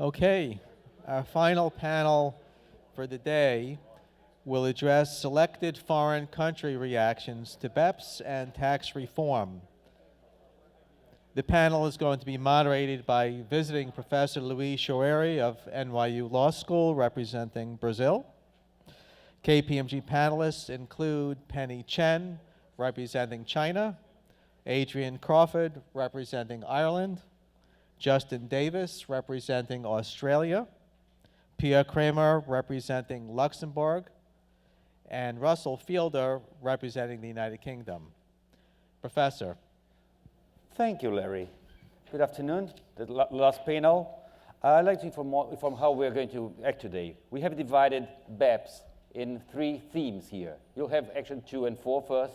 Okay, our final panel for the day will address selected foreign country reactions to BEPS and tax reform. The panel is going to be moderated by visiting Professor Luis Choueiri of NYU Law School, representing Brazil. KPMG panelists include Penny Chen, representing China, Adrian Crawford, representing Ireland, Justin Davis, representing Australia, Pia Kramer, representing Luxembourg, and Russell Fielder, representing the United Kingdom. Professor. Thank you, Larry. Good afternoon. The last panel. I'd like to inform how we're going to act today. We have divided BEPS in 3 themes here. You'll have action 2 and 4 first.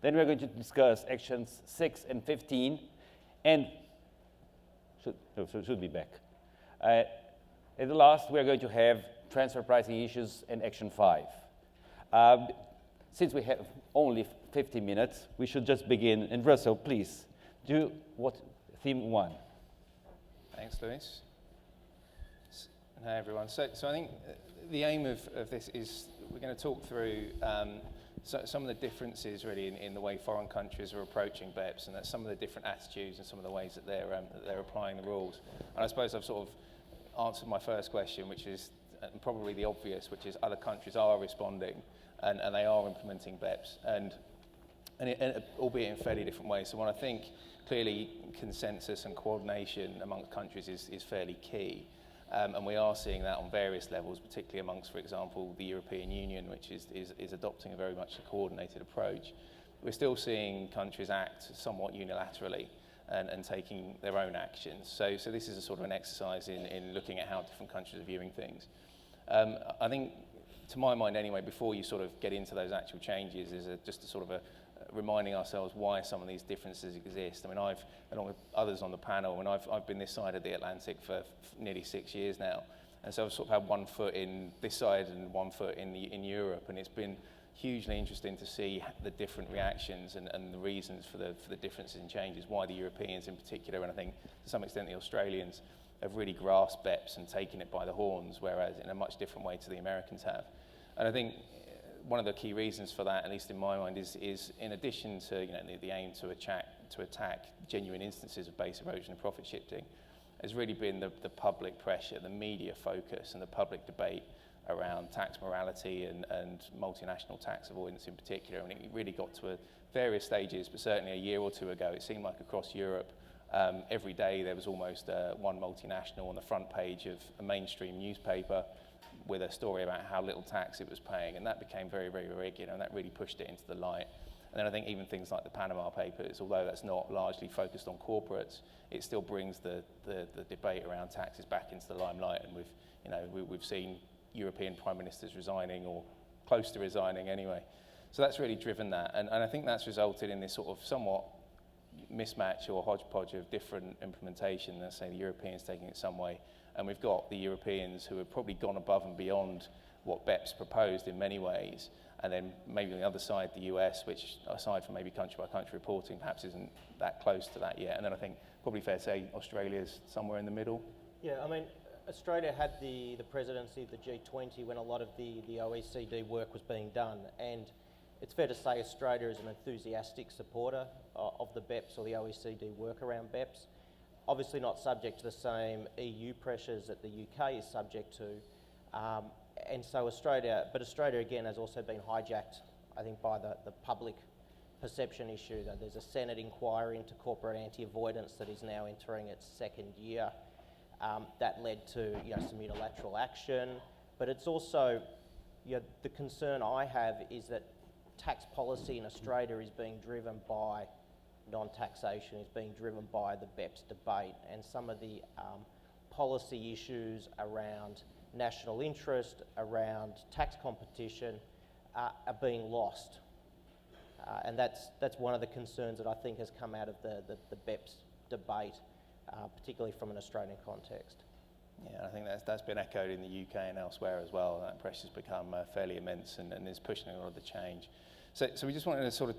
Then we're going to discuss actions 6 and 15, and should be back. At the last, we're going to have transfer pricing issues and action 5. Since we have only 50 minutes, we should just begin. And Russell, please, do theme 1. Thanks, Luis. Hi, everyone. So I think the aim of this is we're going to talk through some of the differences really in the way foreign countries are approaching BEPS, and that's some of the different attitudes and some of the ways that they're applying the rules. And I suppose I've sort of answered my first question, which is probably the obvious, which is other countries are responding and they are implementing BEPS, and albeit in fairly different ways. So when I think clearly consensus and coordination amongst countries is fairly key. And we are seeing that on various levels, particularly amongst, for example, the European Union, which is adopting a very much a coordinated approach. We're still seeing countries act somewhat unilaterally and taking their own actions. So this is a sort of an exercise in looking at how different countries are viewing things. I think, to my mind anyway, before you sort of get into those actual changes, is just a sort of a reminding ourselves why some of these differences exist. I mean, I've, along with others on the panel, and I've been this side of the Atlantic for nearly 6 years now, and so I've sort of had one foot in this side and one foot in Europe, and it's been hugely interesting to see the different reactions and the reasons for the differences and changes, why the Europeans in particular, and I think to some extent the Australians, have really grasped BEPS and taken it by the horns, whereas in a much different way to the Americans have. And I think one of the key reasons for that, at least in my mind, is in addition to the aim to attack genuine instances of base erosion and profit shifting, has really been the public pressure, the media focus, and the public debate around tax morality and multinational tax avoidance in particular. And it really got to various stages, but certainly a year or two ago, it seemed like across Europe, every day there was almost one multinational on the front page of a mainstream newspaper with a story about how little tax it was paying, and that became very, very regular, and that really pushed it into the light. And then I think even things like the Panama Papers, although that's not largely focused on corporates, it still brings the debate around taxes back into the limelight, and we've seen European prime ministers resigning, or close to resigning anyway. So that's really driven that, and I think that's resulted in this sort of somewhat mismatch or hodgepodge of different implementation. Let's say the Europeans taking it some way, and we've got the Europeans who have probably gone above and beyond what BEPS proposed in many ways, and then maybe on the other side the US, which aside from maybe country by country reporting perhaps isn't that close to that yet. And then I think probably fair to say Australia's somewhere in the middle. Yeah, I mean, Australia had the presidency of the G20 when a lot of the OECD work was being done, and it's fair to say Australia is an enthusiastic supporter of the BEPS or the OECD work around BEPS. Obviously not subject to the same EU pressures that the UK is subject to. And so Australia again has also been hijacked, I think, by the public perception issue. There's a Senate inquiry into corporate anti-avoidance that is now entering its 2nd year. That led to some unilateral action, but it's also, the concern I have is that tax policy in Australia is being driven by non-taxation, is being driven by the BEPS debate, and some of the policy issues around national interest, around tax competition are being lost. And that's one of the concerns that I think has come out of the BEPS debate, particularly from an Australian context. Yeah, I think that's been echoed in the UK and elsewhere as well. That pressure's become fairly immense and is pushing a lot of the change. So we just wanted to sort of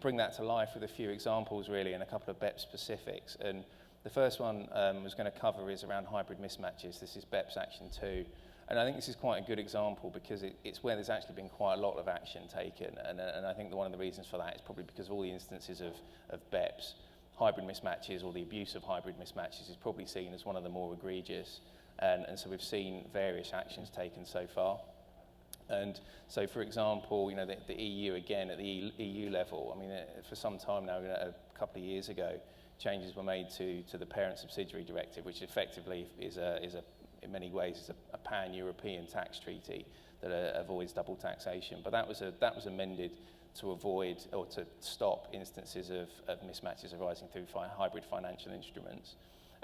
bring that to life with a few examples really and a couple of BEPS specifics. And The first one was going to cover is around hybrid mismatches. This is BEPS Action 2. And I think this is quite a good example because it's where there's actually been quite a lot of action taken. And I think that one of the reasons for that is probably because of all the instances of BEPS. Hybrid mismatches or the abuse of hybrid mismatches is probably seen as one of the more egregious. And so we've seen various actions taken so far. And so, for example, you know, the EU, again, at the EU level, I mean, for some time now, a couple of years ago, changes were made to the Parent Subsidiary Directive, which effectively is in many ways is a pan-European tax treaty that avoids double taxation. But that was amended to avoid or to stop instances of mismatches arising through hybrid financial instruments.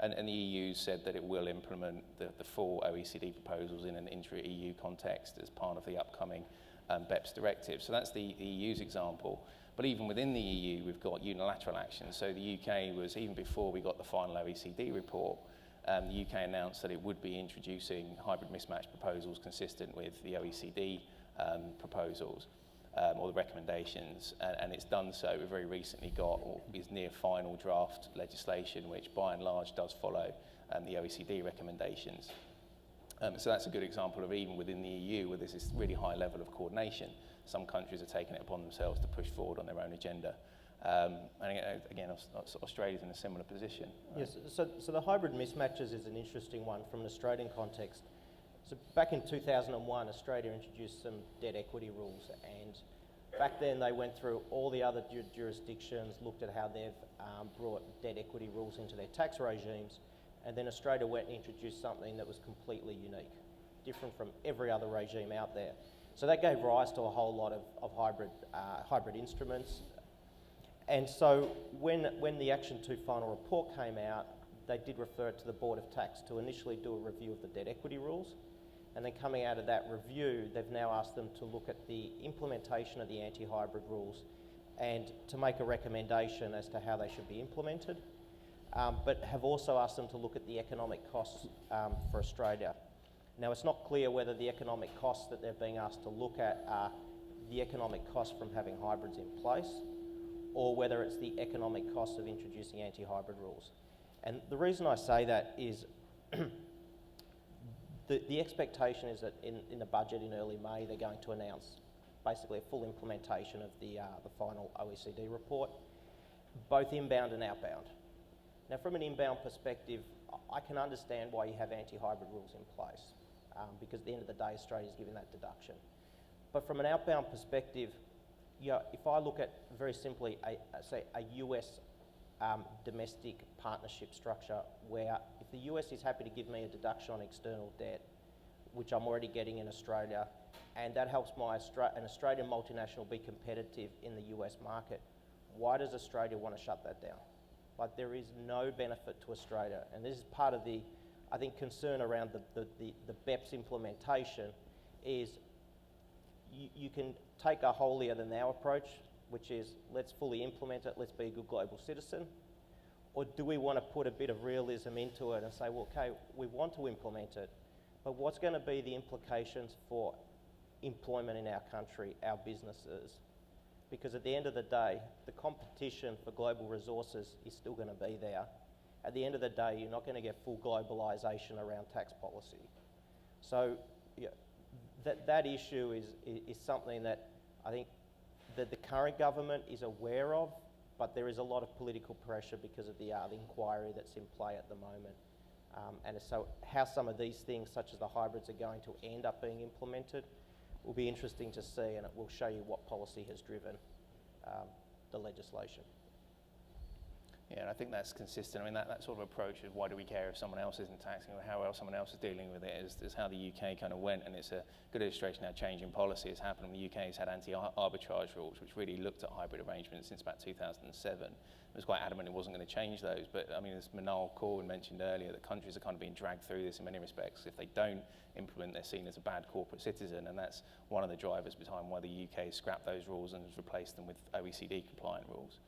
And the EU said that it will implement the full OECD proposals in an intra-EU context as part of the upcoming BEPS directive. So that's the EU's example. But even within the EU, we've got unilateral action. So the UK was, even before we got the final OECD report, the UK announced that it would be introducing hybrid mismatch proposals consistent with the OECD proposals. Or the recommendations, and it's done so. We've very recently got what is near final draft legislation, which by and large does follow the OECD recommendations. So that's a good example of even within the EU, where there's this really high level of coordination. Some countries are taking it upon themselves to push forward on their own agenda. And again, Australia's in a similar position. Right? Yes, so the hybrid mismatches is an interesting one from an Australian context. So back in 2001, Australia introduced some debt equity rules, and back then they went through all the other jurisdictions, looked at how they've brought debt equity rules into their tax regimes, and then Australia went and introduced something that was completely unique, different from every other regime out there. So that gave rise to a whole lot of hybrid instruments. And so when the Action 2 final report came out, they did refer it to the Board of Tax to initially do a review of the debt equity rules. And then coming out of that review, they've now asked them to look at the implementation of the anti-hybrid rules and to make a recommendation as to how they should be implemented, but have also asked them to look at the economic costs for Australia. Now, it's not clear whether the economic costs that they're being asked to look at are the economic costs from having hybrids in place, or whether it's the economic costs of introducing anti-hybrid rules. And the reason I say that is the expectation is that in the budget in early May, they're going to announce basically a full implementation of the final OECD report, both inbound and outbound. Now, from an inbound perspective, I can understand why you have anti-hybrid rules in place, because at the end of the day, Australia's giving that deduction. But from an outbound perspective, if I look at very simply a US domestic partnership structure where if the US is happy to give me a deduction on external debt, which I'm already getting in Australia, and that helps an Australian multinational be competitive in the US market, why does Australia want to shut that down? Like, there is no benefit to Australia, and this is part of the, I think, concern around the BEPS implementation is you can take a holier than thou approach, which is let's fully implement it, let's be a good global citizen, or do we want to put a bit of realism into it and say, well, okay, we want to implement it, but what's going to be the implications for employment in our country, our businesses? Because at the end of the day, the competition for global resources is still going to be there. At the end of the day, you're not going to get full globalisation around tax policy. So that issue is something that I think that the current government is aware of, but there is a lot of political pressure because of the inquiry that's in play at the moment. And so how some of these things, such as the hybrids, are going to end up being implemented will be interesting to see, and it will show you what policy has driven the legislation. Yeah, and I think that's consistent. I mean, that sort of approach of why do we care if someone else isn't taxing or how else someone else is dealing with it is how the UK kind of went, and it's a good illustration how changing policy has happened. The UK has had anti-arbitrage rules, which really looked at hybrid arrangements since about 2007. It was quite adamant it wasn't going to change those, but I mean, as Manal Corwin mentioned earlier, the countries are kind of being dragged through this in many respects. If they don't implement, they're seen as a bad corporate citizen, and that's one of the drivers behind why the UK has scrapped those rules and has replaced them with OECD-compliant rules.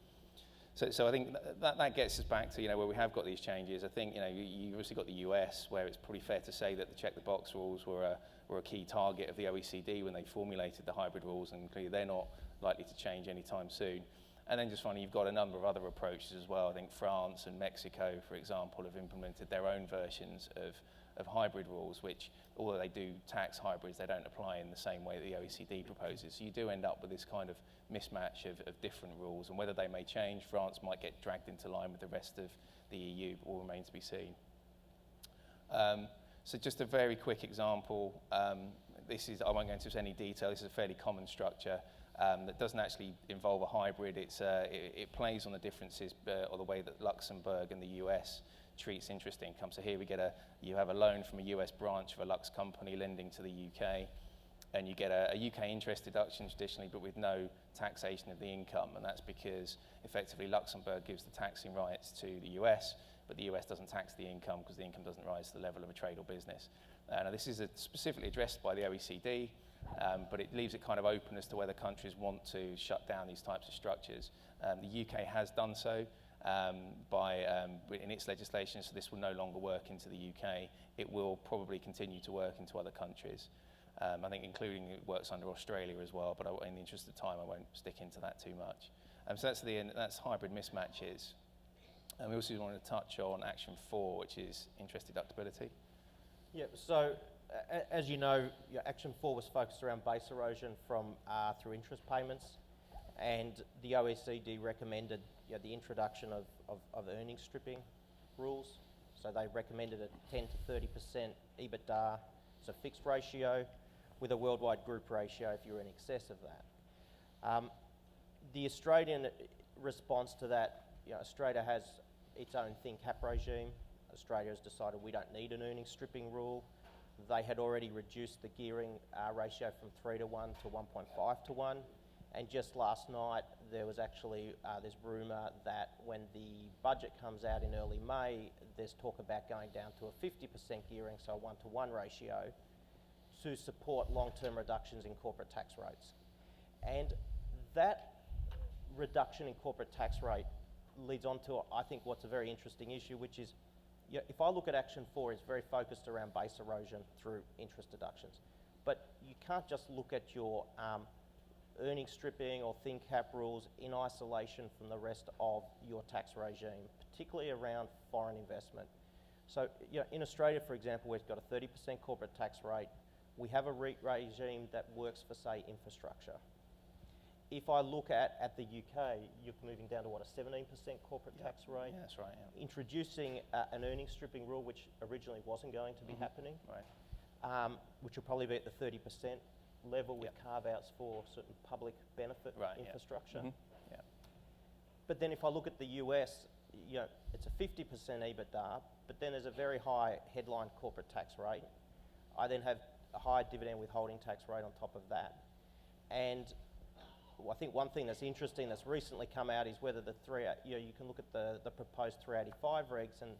So I think that gets us back to, where we have got these changes. I think, you've obviously got the US, where it's pretty fair to say that the check-the-box rules were a key target of the OECD when they formulated the hybrid rules, and clearly they're not likely to change anytime soon. And then just finally, you've got a number of other approaches as well. I think France and Mexico, for example, have implemented their own versions of hybrid rules, which, although they do tax hybrids, they don't apply in the same way that the OECD proposes. So you do end up with this kind of mismatch of different rules, and whether they may change, France might get dragged into line with the rest of the EU, but will remain to be seen. So just a very quick example. This is, I won't go into any detail, this is a fairly common structure that doesn't actually involve a hybrid. It plays on the differences or the way that Luxembourg and the US treats interest income. So here you have a loan from a US branch of a Lux company lending to the UK, and you get a UK interest deduction traditionally, but with no taxation of the income, and that's because effectively Luxembourg gives the taxing rights to the US, but the US doesn't tax the income because the income doesn't rise to the level of a trade or business. Now this is specifically addressed by the OECD, but it leaves it kind of open as to whether countries want to shut down these types of structures. The UK has done so in its legislation, so this will no longer work into the UK. It will probably continue to work into other countries. I think including it works under Australia as well, but in the interest of time I won't stick into that too much. So that's hybrid mismatches. And we also want to touch on Action 4, which is interest deductibility. Yeah, so as you know, Action 4 was focused around base erosion through interest payments, and the OECD recommended the introduction of earnings stripping rules. So they recommended a 10 to 30% EBITDA, so fixed ratio, with a worldwide group ratio if you're in excess of that. The Australian response to that, Australia has its own thin cap regime. Australia has decided we don't need an earnings stripping rule. They had already reduced the gearing ratio from 3 to 1 to 1.5 to 1. And just last night, there was actually, there's rumour that when the budget comes out in early May, there's talk about going down to a 50% gearing, so a 1 to 1 ratio, to support long-term reductions in corporate tax rates. And that reduction in corporate tax rate leads on to, I think, what's a very interesting issue, which is, if I look at Action 4, it's very focused around base erosion through interest deductions. But you can't just look at your earnings stripping or thin cap rules in isolation from the rest of your tax regime, particularly around foreign investment. So in Australia, for example, we've got a 30% corporate tax rate. We have a REIT regime that works for, say, infrastructure. If I look at the UK, you're moving down to what, a 17% corporate tax rate? Yeah, that's right. Yeah. Introducing an earnings stripping rule, which originally wasn't going to be happening, Right. Which will probably be at the 30% level with carve-outs for certain public benefit infrastructure. Yeah. But then if I look at the US, it's a 50% EBITDA, but then there's a very high headline corporate tax rate. I then have a high dividend withholding tax rate on top of that. And I think one thing that's interesting that's recently come out is whether you can look at the proposed 385 regs and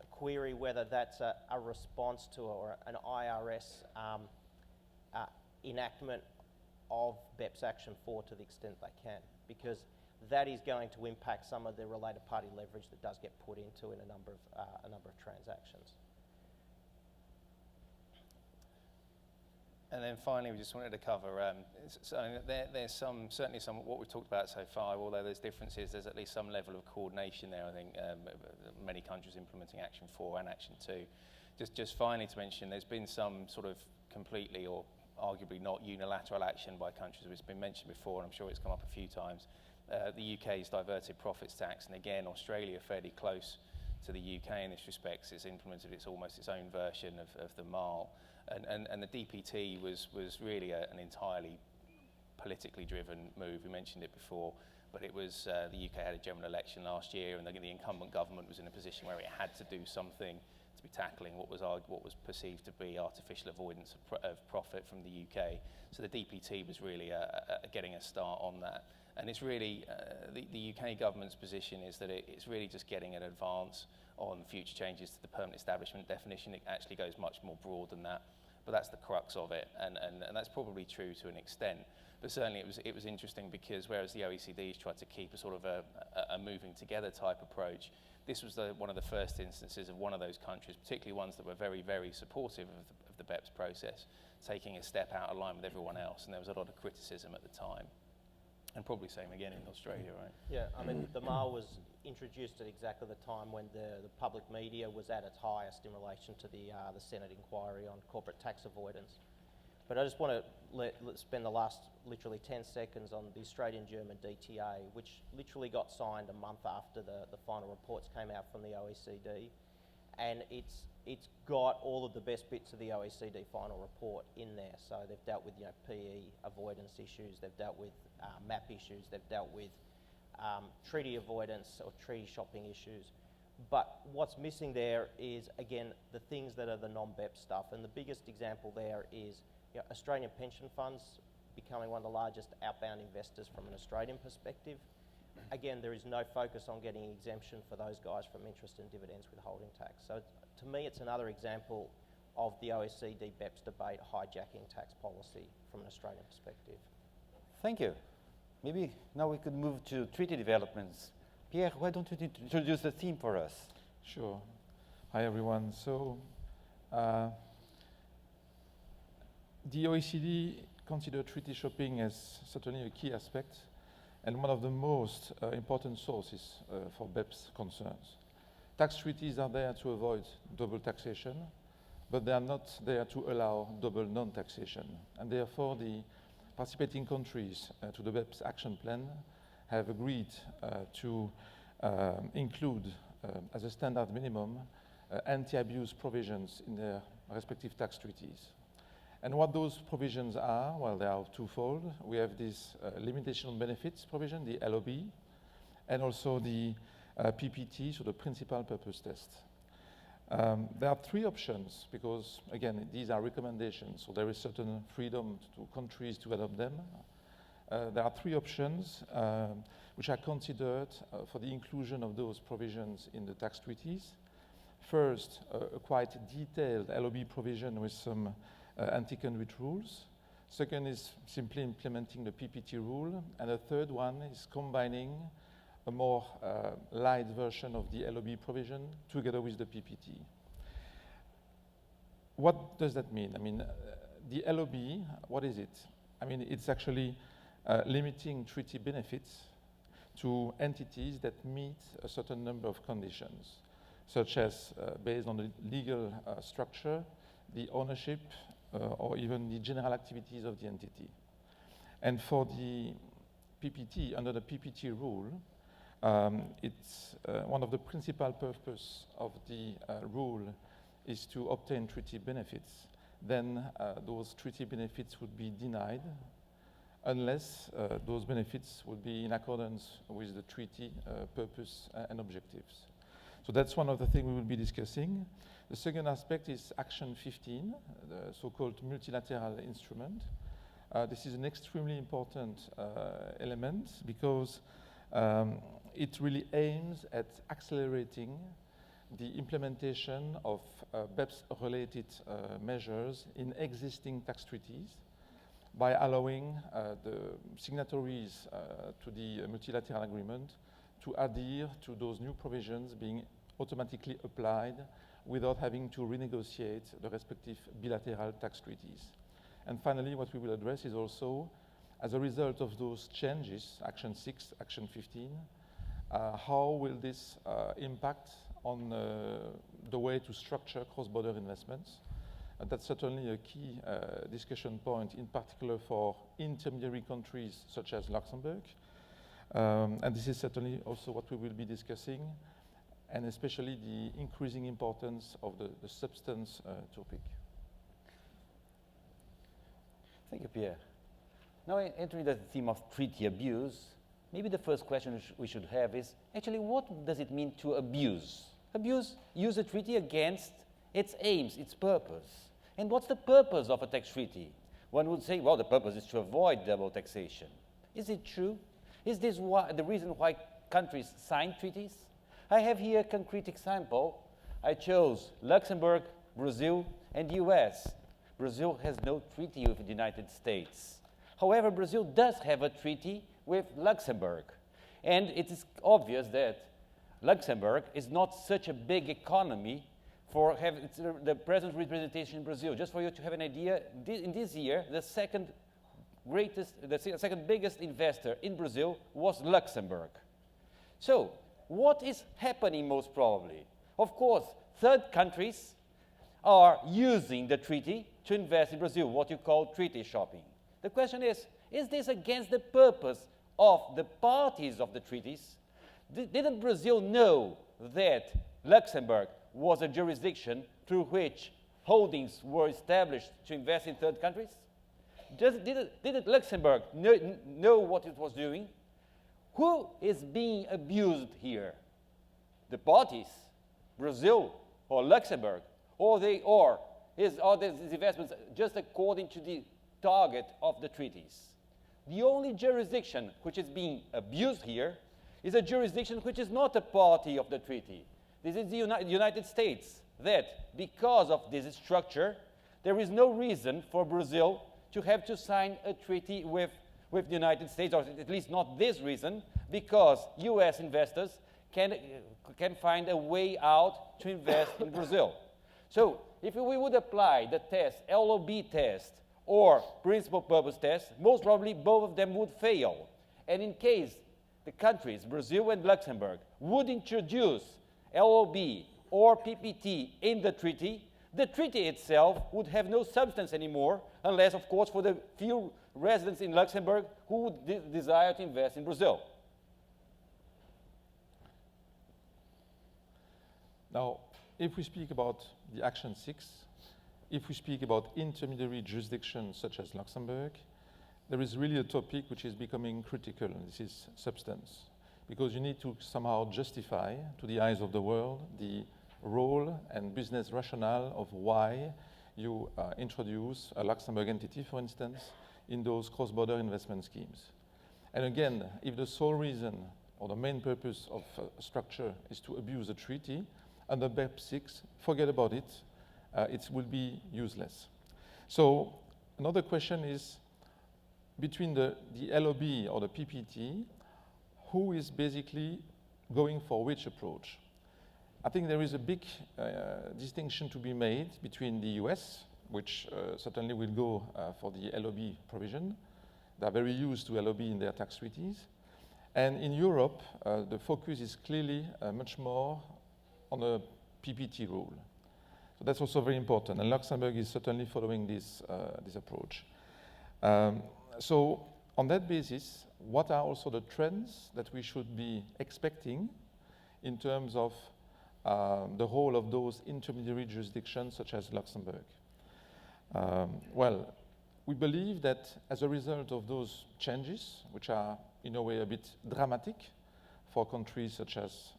query whether that's a response to or an IRS enactment of BEPS Action 4 to the extent they can, because that is going to impact some of the related party leverage that does get put into in a number of transactions. And then finally, we just wanted to cover, there's certainly some, what we've talked about so far, although there's differences, there's at least some level of coordination there, I think, many countries implementing Action 4 and Action 2. Just finally to mention, there's been some sort of completely or arguably not unilateral action by countries, which has been mentioned before, and I'm sure it's come up a few times. The UK's diverted profits tax, and again, Australia fairly close to the UK in this respect. It's implemented almost its own version of the MAL. And the DPT was really an entirely politically driven move. We mentioned it before, but it was the UK had a general election last year, and the incumbent government was in a position where it had to do something to be tackling what was perceived to be artificial avoidance of profit from the UK. So the DPT was really getting a start on that. And it's really, the UK government's position is that it's really just getting an advance on future changes to the permanent establishment definition. It actually goes much more broad than that, but that's the crux of it, and that's probably true to an extent. But certainly it was interesting because whereas the OECD's tried to keep a sort of a moving together type approach, this was one of the first instances of one of those countries, particularly ones that were very, very supportive of the BEPS process, taking a step out of line with everyone else, and there was a lot of criticism at the time. And probably same again in Australia, right? Yeah, I mean, the MAR was introduced at exactly the time when the public media was at its highest in relation to the Senate inquiry on corporate tax avoidance. But I just want to spend the last literally 10 seconds on the Australian-German DTA, which literally got signed a month after the final reports came out from the OECD. And it's got all of the best bits of the OECD final report in there. So they've dealt with PE avoidance issues, they've dealt with MAP issues, they've dealt with treaty avoidance or treaty shopping issues. But what's missing there is, again, the things that are the non-BEP stuff. And the biggest example there is Australian pension funds becoming one of the largest outbound investors from an Australian perspective. Again, there is no focus on getting exemption for those guys from interest and dividends withholding tax. So to me, it's another example of the OECD BEPS debate hijacking tax policy from an Australian perspective. Thank you. Maybe now we could move to treaty developments. Pierre, why don't you introduce the theme for us? Sure. Hi, everyone. So, the OECD consider treaty shopping as certainly a key aspect and one of the most important sources for BEPS concerns. Tax treaties are there to avoid double taxation, but they are not there to allow double non-taxation. And therefore, the participating countries to the BEPS action plan have agreed to include as a standard minimum anti-abuse provisions in their respective tax treaties. And what those provisions are, well, they are twofold. We have this limitation on benefits provision, the LOB, and also the PPT, so the principal purpose test. There are three options because, again, these are recommendations, so there is certain freedom to countries to adopt them. There are three options which are considered for the inclusion of those provisions in the tax treaties. First, a quite detailed LOB provision with some anti-conduit rules. Second is simply implementing the PPT rule. And the third one is combining a more light version of the LOB provision together with the PPT. What does that mean? I mean, the LOB, what is it? I mean, it's actually limiting treaty benefits to entities that meet a certain number of conditions, such as based on the legal structure, the ownership, or even the general activities of the entity. And for the PPT, under the PPT rule, it's one of the principal purpose of the rule is to obtain treaty benefits. Then those treaty benefits would be denied unless those benefits would be in accordance with the treaty purpose and objectives. So that's one of the things we will be discussing. The second aspect is Action 15, the so-called multilateral instrument. This is an extremely important element because it really aims at accelerating the implementation of BEPS-related measures in existing tax treaties by allowing the signatories to the multilateral agreement to adhere to those new provisions being automatically applied without having to renegotiate the respective bilateral tax treaties. And finally, what we will address is also, as a result of those changes, Action 6, Action 15, how will this impact on the way to structure cross-border investments? That's certainly a key discussion point, in particular for intermediary countries such as Luxembourg. And this is certainly also what we will be discussing, and especially the increasing importance of the substance topic. Thank you, Pierre. Now entering the theme of treaty abuse, maybe the first question we should have is, actually, what does it mean to abuse? Use a treaty against its aims, its purpose. And what's the purpose of a tax treaty? One would say, well, the purpose is to avoid double taxation. Is it true? Is this the reason why countries sign treaties? I have here a concrete example. I chose Luxembourg, Brazil, and the US. Brazil has no treaty with the United States. However, Brazil does have a treaty with Luxembourg. And it is obvious that Luxembourg is not such a big economy for the present representation in Brazil. Just for you to have an idea, in this year, the second second biggest investor in Brazil was Luxembourg. So, what is happening most probably? Of course, third countries are using the treaty to invest in Brazil, what you call treaty shopping. The question is this against the purpose of the parties of the treaties? Didn't Brazil know that Luxembourg was a jurisdiction through which holdings were established to invest in third countries? Didn't Luxembourg know what it was doing? Who is being abused here? The parties, Brazil or Luxembourg, or are these investments just according to the target of the treaties? The only jurisdiction which is being abused here is a jurisdiction which is not a party of the treaty. This is the United States, that because of this structure, there is no reason for Brazil to have to sign a treaty with the United States, or at least not this reason, because US investors can find a way out to invest in Brazil. So if we would apply the test, LOB test, or principal purpose test, most probably both of them would fail. And in case the countries, Brazil and Luxembourg, would introduce LOB or PPT in the treaty itself would have no substance anymore, unless, of course, for the few residents in Luxembourg who would desire to invest in Brazil. Now, if we speak about the Action 6, if we speak about intermediary jurisdictions such as Luxembourg, there is really a topic which is becoming critical, and this is substance. Because you need to somehow justify to the eyes of the world the role and business rationale of why you introduce a Luxembourg entity, for instance, in those cross-border investment schemes. And again, if the sole reason or the main purpose of a structure is to abuse a treaty, under BEPS 6, forget about it. It will be useless. So another question is, between the LOB or the PPT, who is basically going for which approach? I think there is a big distinction to be made between the US, which certainly will go for the LOB provision. They are very used to LOB in their tax treaties. And in Europe, the focus is clearly much more on a PPT rule. So that's also very important. And Luxembourg is certainly following this approach. So on that basis, what are also the trends that we should be expecting in terms of the whole of those intermediary jurisdictions such as Luxembourg? Well, we believe that as a result of those changes, which are in a way a bit dramatic for countries such as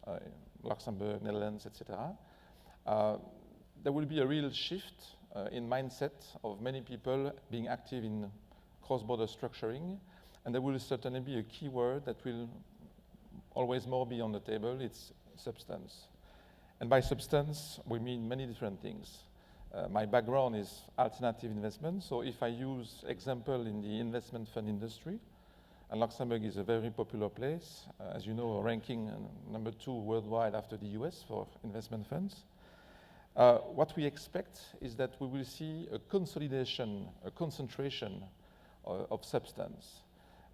Luxembourg, Netherlands, etc., there will be a real shift in mindset of many people being active in cross-border structuring, and there will certainly be a key word that will always more be on the table. It's substance. And by substance, we mean many different things. My background is alternative investment, so if I use example in the investment fund industry, and Luxembourg is a very popular place, as you know, ranking number 2 worldwide after the US for investment funds. What we expect is that we will see a consolidation, a concentration of substance.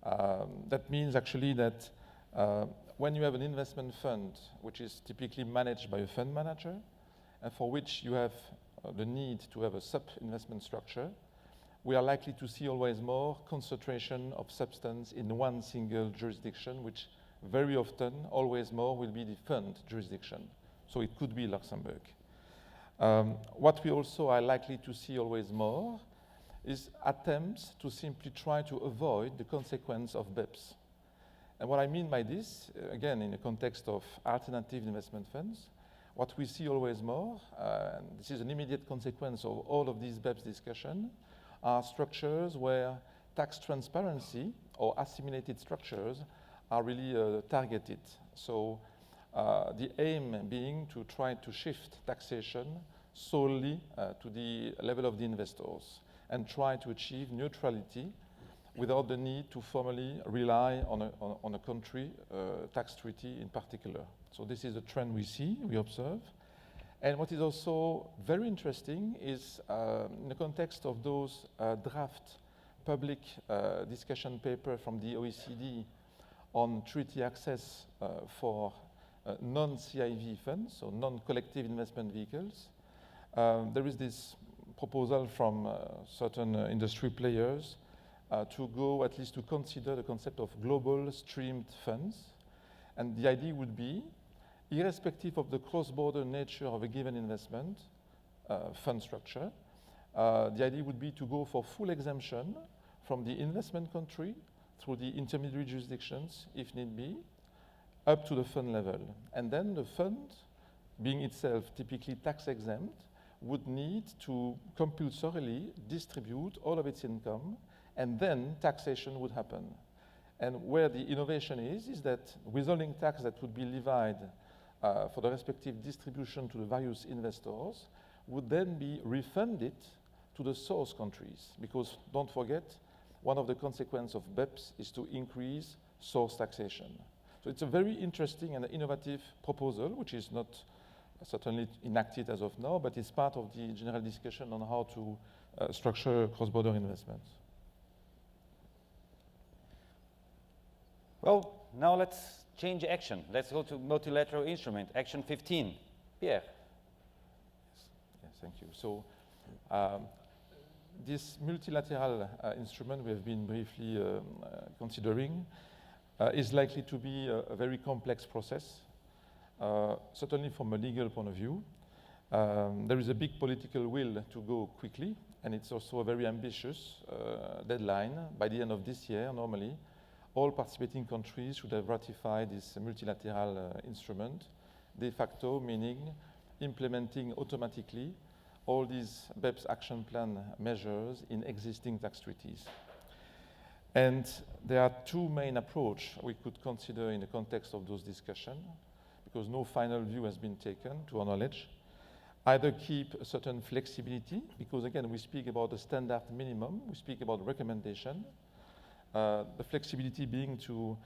That means actually that when you have an investment fund, which is typically managed by a fund manager, and for which you have the need to have a sub-investment structure, we are likely to see always more concentration of substance in one single jurisdiction, which very often, always more, will be the fund jurisdiction. So it could be Luxembourg. What we also are likely to see always more is attempts to simply try to avoid the consequence of BEPS. And what I mean by this, again, in the context of alternative investment funds, what we see always more, and this is an immediate consequence of all of these BEPS discussion, are structures where tax transparency or assimilated structures are really targeted. So the aim being to try to shift taxation solely to the level of the investors and try to achieve neutrality without the need to formally rely on a country tax treaty in particular. So this is a trend we see, we observe. And what is also very interesting is in the context of those draft public discussion paper from the OECD on treaty access for non-CIV funds, so non-collective investment vehicles. There is this proposal from certain industry players to go at least to consider the concept of global streamed funds. And the idea would be, irrespective of the cross-border nature of a given investment fund structure, the idea would be to go for full exemption from the investment country through the intermediary jurisdictions, if need be, up to the fund level. And then the fund, being itself typically tax exempt, would need to compulsorily distribute all of its income, and then taxation would happen. And where the innovation is that withholding tax that would be levied for the respective distribution to the various investors would then be refunded to the source countries. Because don't forget, one of the consequences of BEPS is to increase source taxation. So it's a very interesting and innovative proposal, which is not certainly enacted as of now, but it's part of the general discussion on how to structure cross-border investments. Well, now let's change action. Let's go to multilateral instrument, action 15. Pierre. Yes, thank you. So this multilateral instrument we have been briefly considering is likely to be a very complex process, certainly from a legal point of view. There is a big political will to go quickly, and it's also a very ambitious deadline. By the end of this year, normally, all participating countries should have ratified this multilateral instrument, de facto meaning implementing automatically all these BEPS action plan measures in existing tax treaties. And there are two main approaches we could consider in the context of those discussions, because no final view has been taken, to our knowledge. Either keep a certain flexibility, because again, we speak about the standard minimum, we speak about recommendation. The flexibility being to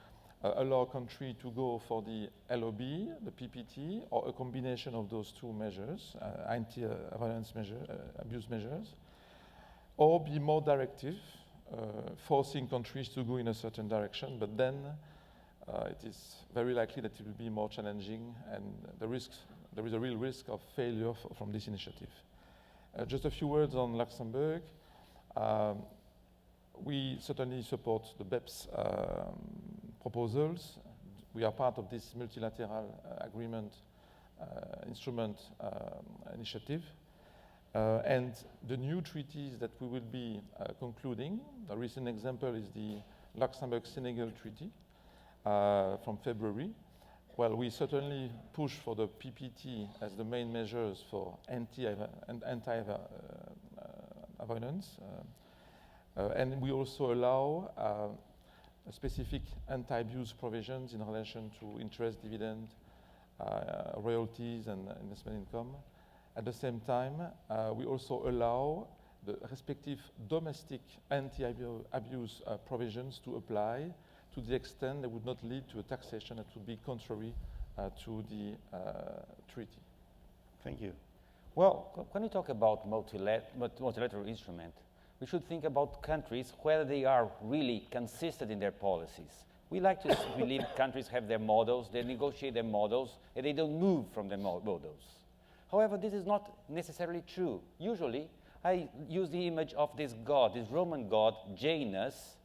allow a country to go for the LOB, the PPT, or a combination of those two measures, anti-violence abuse measures, or be more directive, forcing countries to go in a certain direction, but then it is very likely that it will be more challenging, and there is a real risk of failure from this initiative. Just a few words on Luxembourg. We certainly support the BEPS proposals. We are part of this multilateral agreement instrument initiative. And the new treaties that we will be concluding, a recent example is the Luxembourg-Senegal Treaty from February. Well, we certainly push for the PPT as the main measures for anti-avoidance. And we also allow specific anti-abuse provisions in relation to interest, dividend, royalties, and investment income. At the same time, we also allow the respective domestic anti-abuse provisions to apply to the extent they would not lead to a taxation that would be contrary to the treaty. Thank you. Well, when we talk about multilateral instrument, we should think about countries whether they are really consistent in their policies. We like to believe countries have their models, they negotiate their models, and they don't move from their models. However, this is not necessarily true. Usually, I use the image of this god, this Roman god, Janus,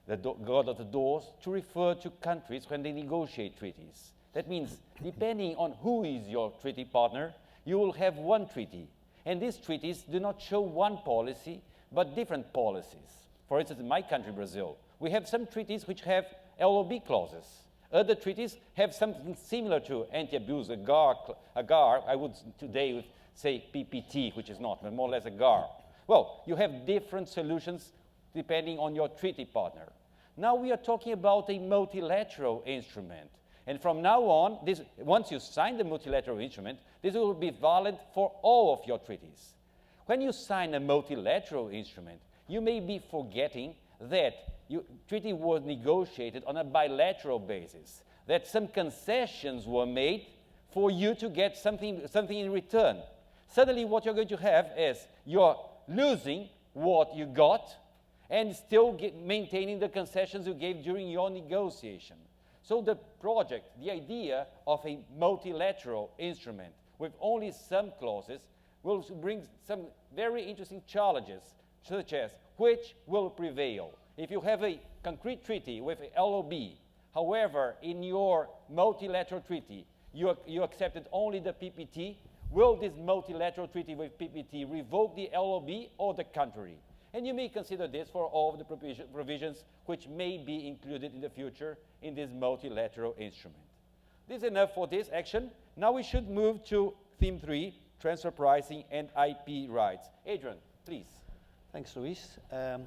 the god of the doors, to refer to countries when they negotiate treaties. That means, depending on who is your treaty partner, you will have one treaty. And these treaties do not show one policy, but different policies. For instance, in my country, Brazil, we have some treaties which have LOB clauses. Other treaties have something similar to anti-abuse, agar, I would today say PPT, which is not, but more or less agar. Well, you have different solutions depending on your treaty partner. Now we are talking about a multilateral instrument. And from now on, once you sign the multilateral instrument, this will be valid for all of your treaties. When you sign a multilateral instrument, you may be forgetting that your treaty was negotiated on a bilateral basis, that some concessions were made for you to get something in return. Suddenly what you're going to have is you're losing what you got, and still maintaining the concessions you gave during your negotiation. So the project, the idea of a multilateral instrument with only some clauses will bring some very interesting challenges, such as which will prevail. If you have a concrete treaty with a LOB, however, in your multilateral treaty, you accepted only the PPT, will this multilateral treaty with PPT revoke the LOB or the contrary? And you may consider this for all of the provisions which may be included in the future in this multilateral instrument. This is enough for this action. Now we should move to theme 3, transfer pricing and IP rights. Adrian, please. Thanks, Luis. There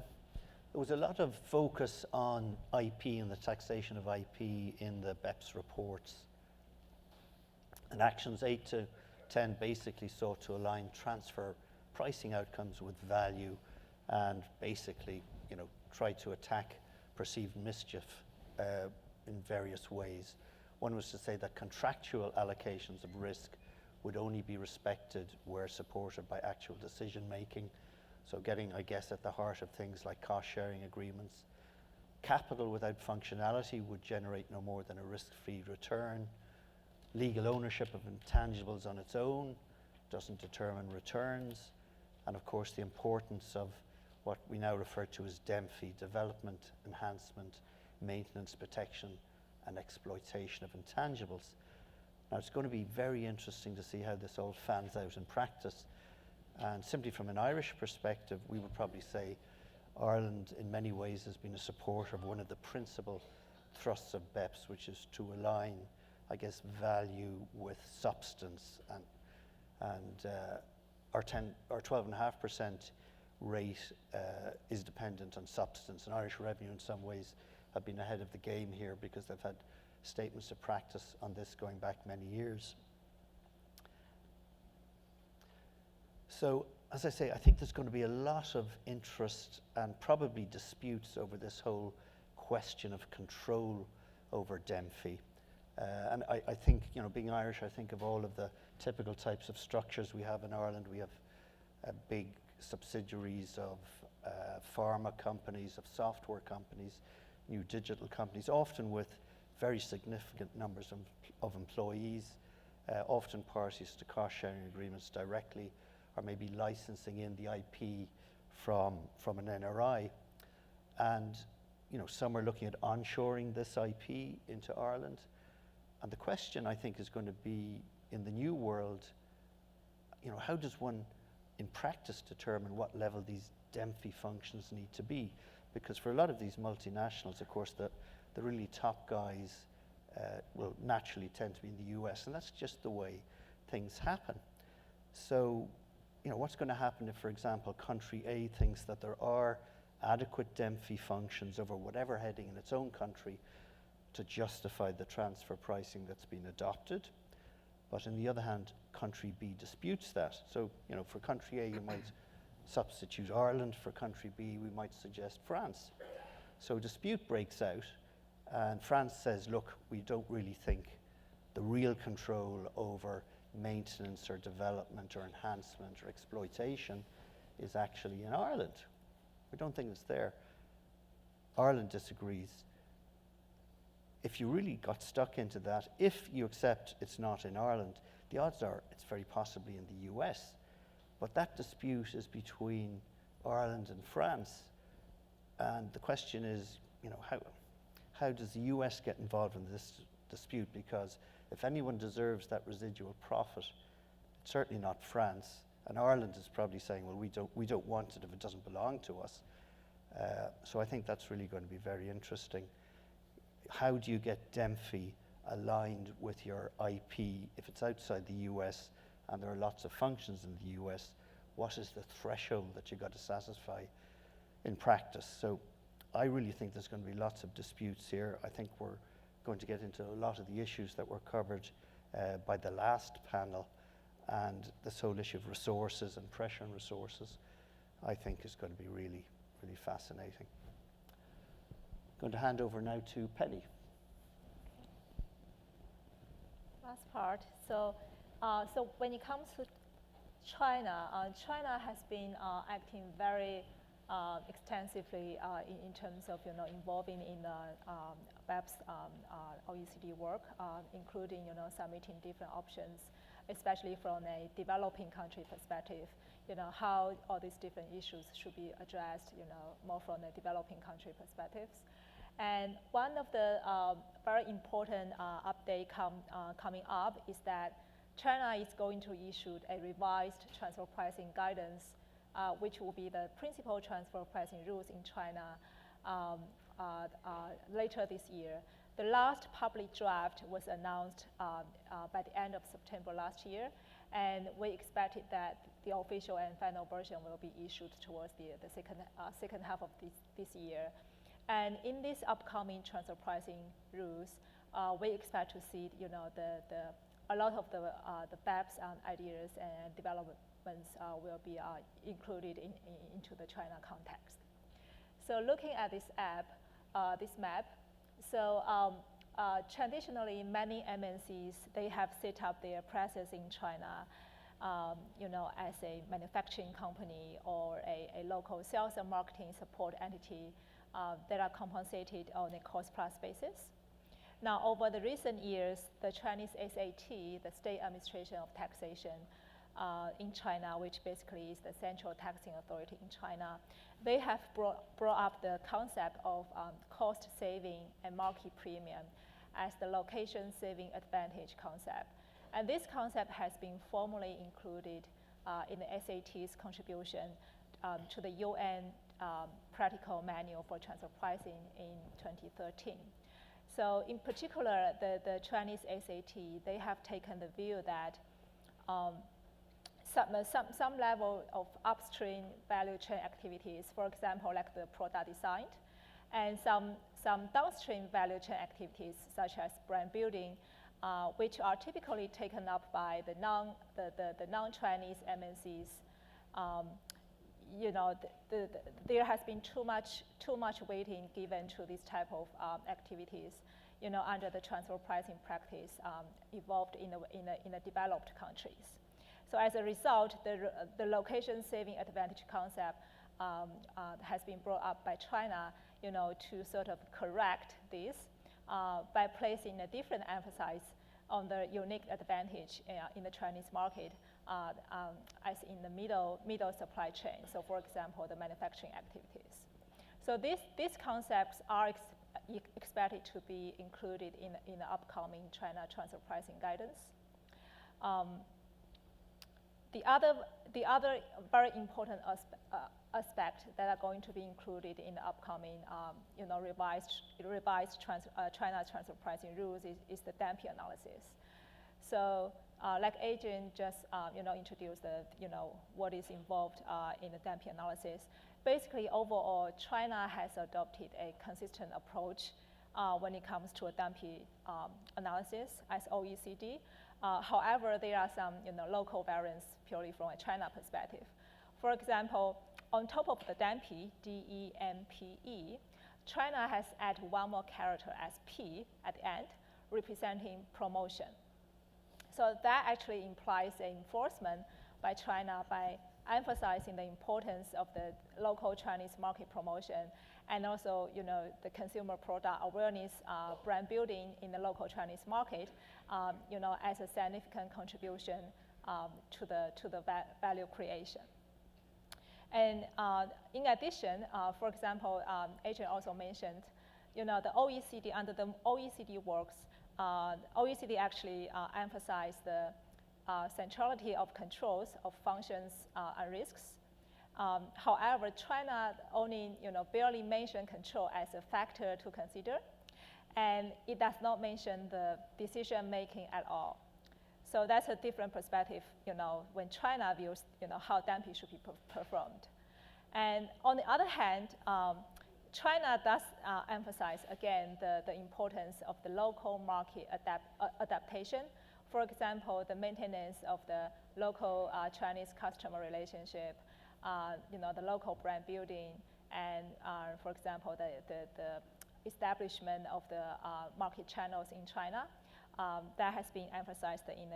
was a lot of focus on IP and the taxation of IP in the BEPS reports. And actions 8 to 10 basically sought to align transfer pricing outcomes with value and basically, try to attack perceived mischief in various ways. One was to say that contractual allocations of risk would only be respected where supported by actual decision making. So getting, I guess, at the heart of things like cost-sharing agreements. Capital without functionality would generate no more than a risk-free return. Legal ownership of intangibles on its own doesn't determine returns. And of course, the importance of what we now refer to as DEMFI, development, enhancement, maintenance, protection, and exploitation of intangibles. Now, it's going to be very interesting to see how this all fans out in practice. And simply from an Irish perspective, we would probably say Ireland in many ways has been a supporter of one of the principal thrusts of BEPS, which is to align, I guess, value with substance. And our 12.5% rate is dependent on substance. And Irish Revenue in some ways have been ahead of the game here because they've had statements of practice on this going back many years. So, as I say, I think there's going to be a lot of interest and probably disputes over this whole question of control over DEMFI. And I think, being Irish, I think of all of the typical types of structures we have in Ireland. We have big subsidiaries of pharma companies, of software companies, new digital companies, often with very significant numbers of employees, often parties to cost-sharing agreements directly, or maybe licensing in the IP from an NRI. And some are looking at onshoring this IP into Ireland. And the question, I think, is going to be, in the new world, how does one in practice determine what level these DEMFI functions need to be? Because for a lot of these multinationals, of course, the really top guys will naturally tend to be in the US, and that's just the way things happen. So, what's going to happen if, for example, country A thinks that there are adequate DEMFI functions over whatever heading in its own country to justify the transfer pricing that's been adopted, but on the other hand, country B disputes that. So, for country A, you might substitute Ireland. For country B, we might suggest France. So a dispute breaks out, and France says, look, we don't really think the real control over maintenance or development or enhancement or exploitation is actually in Ireland. We don't think it's there. Ireland disagrees. If you really got stuck into that, if you accept it's not in Ireland, the odds are it's very possibly in the US. But that dispute is between Ireland and France. And the question is, how does the US get involved in this dispute? Because if anyone deserves that residual profit, it's certainly not France. And Ireland is probably saying, well, we don't want it if it doesn't belong to us. So I think that's really going to be very interesting. How do you get DEMFI aligned with your IP if it's outside the US and there are lots of functions in the US? What is the threshold that you've got to satisfy in practice? So I really think there's going to be lots of disputes here. I think we're going to get into a lot of the issues that were covered by the last panel, and this whole issue of resources and pressure on resources, I think is going to be really, really fascinating. I'm going to hand over now to Penny. Last part. So when it comes to China, China has been acting very extensively in terms of involving in the BEPS OECD work, including submitting different options, especially from a developing country perspective. How all these different issues should be addressed, more from the developing country perspectives. And one of the very important update coming up is that China is going to issue a revised transfer pricing guidance, which will be the principal transfer pricing rules in China later this year. The last public draft was announced by the end of September last year, and we expected that the official and final version will be issued towards the second half of this year. And in these upcoming transfer pricing rules, we expect to see a lot of the BEPS ideas and developments will be included into the China context. So looking at this map, so traditionally many MNCs, they have set up their presence in China as a manufacturing company or a local sales and marketing support entity that are compensated on a cost-plus basis. Now, over the recent years, the Chinese SAT, the State Administration of Taxation in China, which basically is the central taxing authority in China, they have brought up the concept of cost saving and market premium as the location saving advantage concept. And this concept has been formally included in the SAT's contribution to the UN practical manual for transfer pricing in 2013. So in particular, the Chinese SAT, they have taken the view that some level of upstream value chain activities, for example, like the product design, and some downstream value chain activities, such as brand building, which are typically taken up by the non-Chinese MNCs. There has been too much weighting given to this type of activities, under the transfer pricing practice evolved in the developed countries. So as a result, the location saving advantage concept has been brought up by China, to sort of correct this by placing a different emphasis on the unique advantage in the Chinese market as in the middle supply chain. So for example, the manufacturing activities. So these concepts are expected to be included in the upcoming China transfer pricing guidance. The other very important aspect that are going to be included in the upcoming revised China transfer pricing rules is the Damping analysis. So like Adrian just introduced what is involved in the Damping analysis. Basically, overall, China has adopted a consistent approach when it comes to a Damping analysis as OECD. However, there are some local variants purely from a China perspective. For example, on top of the DEMPE, D-E-M-P-E, China has added one more character as P at the end, representing promotion. So that actually implies an enforcement by China by emphasizing the importance of the local Chinese market promotion and also the consumer product awareness, brand building in the local Chinese market, as a significant contribution to the value creation. And in addition, for example, Adrian also mentioned, the OECD, under the OECD works, OECD actually emphasized the centrality of controls of functions and risks. However, China only barely mentioned control as a factor to consider, and it does not mention the decision making at all. So that's a different perspective, when China views, how Damping should be performed. And on the other hand, China does emphasize, again, the importance of the local market adaptation. For example, the maintenance of the local Chinese customer relationship, the local brand building, and for example, the establishment of the market channels in China. That has been emphasized in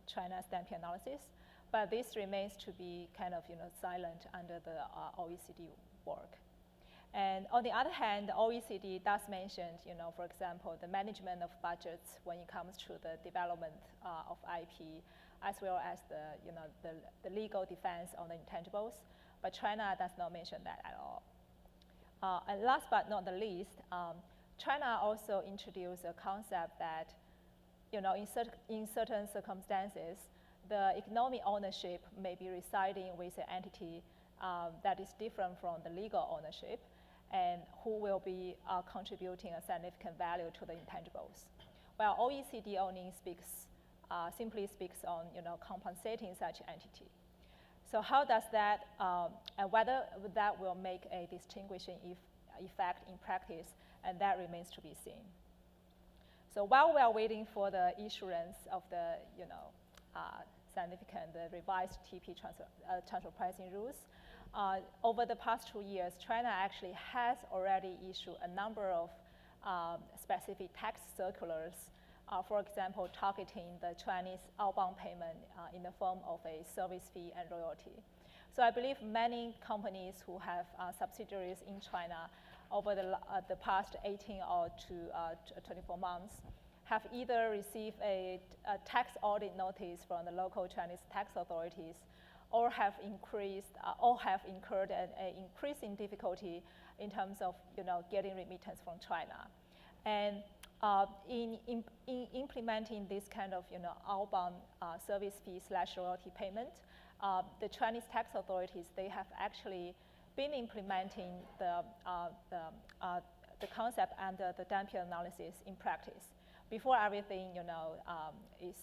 China's Damping analysis. but this remains to be kind of silent under the OECD work. And on the other hand, the OECD does mention, for example, the management of budgets when it comes to the development of IP, as well as the legal defense on the intangibles. But China does not mention that at all. And last but not the least, China also introduced a concept that, in certain circumstances, the economic ownership may be residing with an entity that is different from the legal ownership, and who will be contributing a significant value to the intangibles. While OECD only simply speaks on compensating such entity. So how does that, and whether that will make a distinguishing effect in practice, and that remains to be seen. So while we are waiting for the issuance of the significant revised TP transfer pricing rules, over the past 2 years, China actually has already issued a number of specific tax circulars, for example, targeting the Chinese outbound payment in the form of a service fee and royalty. So I believe many companies who have subsidiaries in China over the past 18 or to 24 months have either received a tax audit notice from the local Chinese tax authorities, or have incurred an increasing difficulty in terms of getting remittance from China. And in implementing this kind of outbound service fee / royalty payment, the Chinese tax authorities, they have actually been implementing the concept under the Dampier analysis in practice before everything is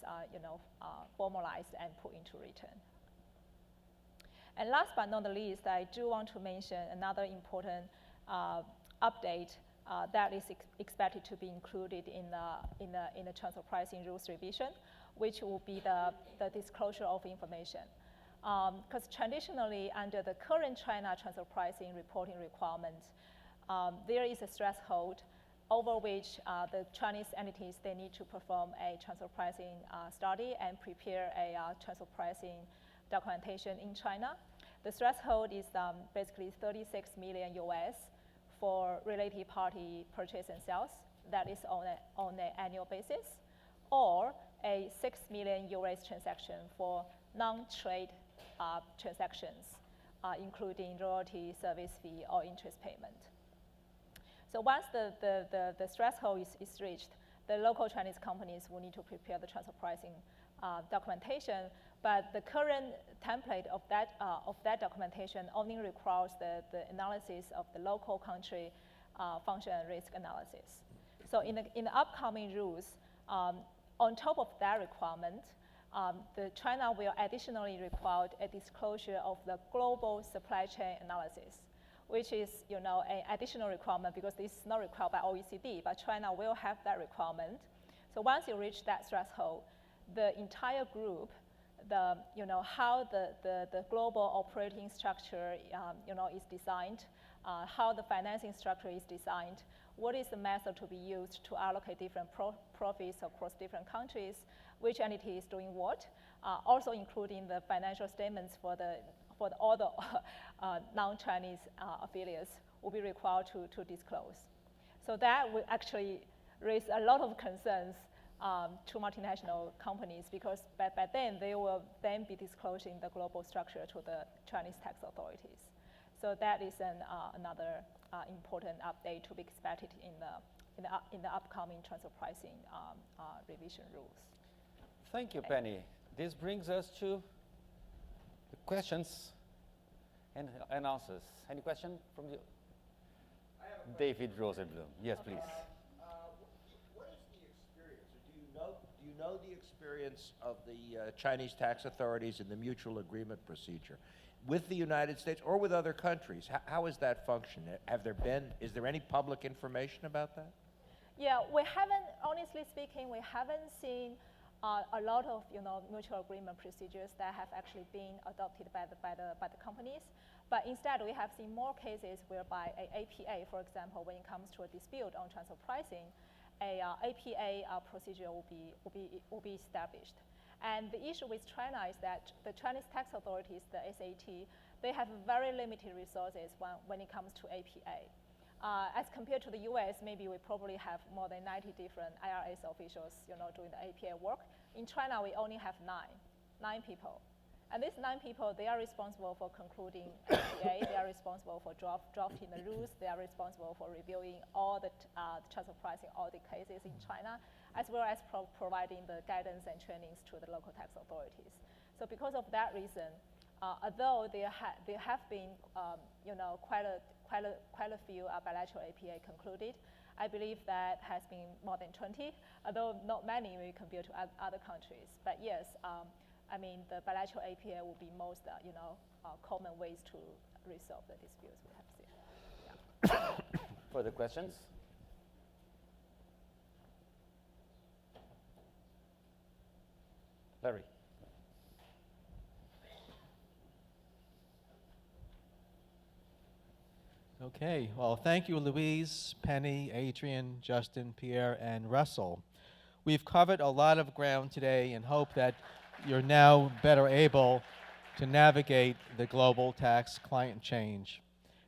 formalized and put into written. And last but not the least, I do want to mention another important update that is expected to be included in the transfer pricing rules revision, which will be the disclosure of information. Because traditionally, under the current China transfer pricing reporting requirements, there is a threshold over which the Chinese entities, they need to perform a transfer pricing study and prepare a transfer pricing documentation in China. The threshold is basically 36 million US for related party purchase and sales, that is on an annual basis, or a 6 million US transaction for non-trade transactions, including royalty, service fee, or interest payment. So once the threshold is reached, the local Chinese companies will need to prepare the transfer pricing documentation, but the current template of that documentation only requires the analysis of the local country function and risk analysis. So in the upcoming rules, on top of that requirement, the China will additionally require a disclosure of the global supply chain analysis, which is an additional requirement because this is not required by OECD, but China will have that requirement. So once you reach that threshold, the entire group, how the global operating structure is designed, how the financing structure is designed, what is the method to be used to allocate different profits across different countries, which entity is doing what, also including the financial statements for all the non-Chinese affiliates will be required to disclose. So that will actually raise a lot of concerns to multinational companies because by then they will then be disclosing the global structure to the Chinese tax authorities. So that is another important update to be expected in the upcoming transfer pricing revision rules. Thank you, Penny. This brings us to the questions and answers. Any question from you? David Rosenblum. Yes, please. What is the experience, or do you know the experience of the Chinese tax authorities in the mutual agreement procedure with the United States or with other countries? How is that function? Is there any public information about that? Yeah, we haven't, honestly speaking, we haven't seen a lot of mutual agreement procedures that have actually been adopted by the companies. But instead, we have seen more cases whereby a APA, for example, when it comes to a dispute on transfer pricing, a APA procedure will be established. And the issue with China is that the Chinese tax authorities, the SAT, they have very limited resources when it comes to APA. As compared to the US, maybe we probably have more than 90 different IRS officials, doing the APA work. In China, we only have nine people. And these 9 people, they are responsible for concluding APA, they are responsible for drafting the rules, they are responsible for reviewing all the transfer pricing audit cases in China, as well as providing the guidance and trainings to the local tax authorities. So because of that reason, although there have been quite a few bilateral APA concluded, I believe that has been more than 20, although not many when you compare to other countries. But yes, I mean, the bilateral APA will be most, common ways to resolve the disputes we have seen. Yeah. Further questions? Larry. Okay, well, thank you, Louise, Penny, Adrian, Justin, Pierre, and Russell. We've covered a lot of ground today and hope that you're now better able to navigate the global tax climate change.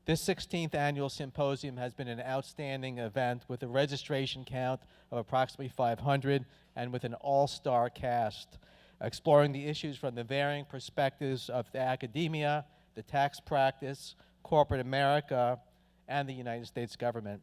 This 16th annual symposium has been an outstanding event with a registration count of approximately 500 and with an all-star cast, exploring the issues from the varying perspectives of the academia, the tax practice, corporate America, and the United States government.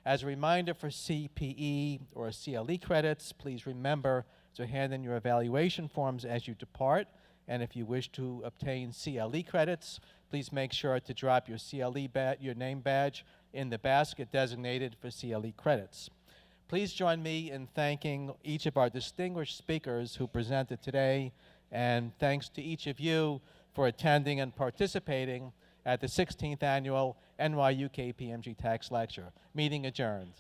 As a reminder for CPE or CLE credits, please remember to hand in your evaluation forms as you depart. And if you wish to obtain CLE credits, please make sure to drop your your name badge in the basket designated for CLE credits. Please join me in thanking each of our distinguished speakers who presented today, and thanks to each of you for attending and participating at the 16th Annual NYU KPMG Tax Lecture. Meeting adjourned.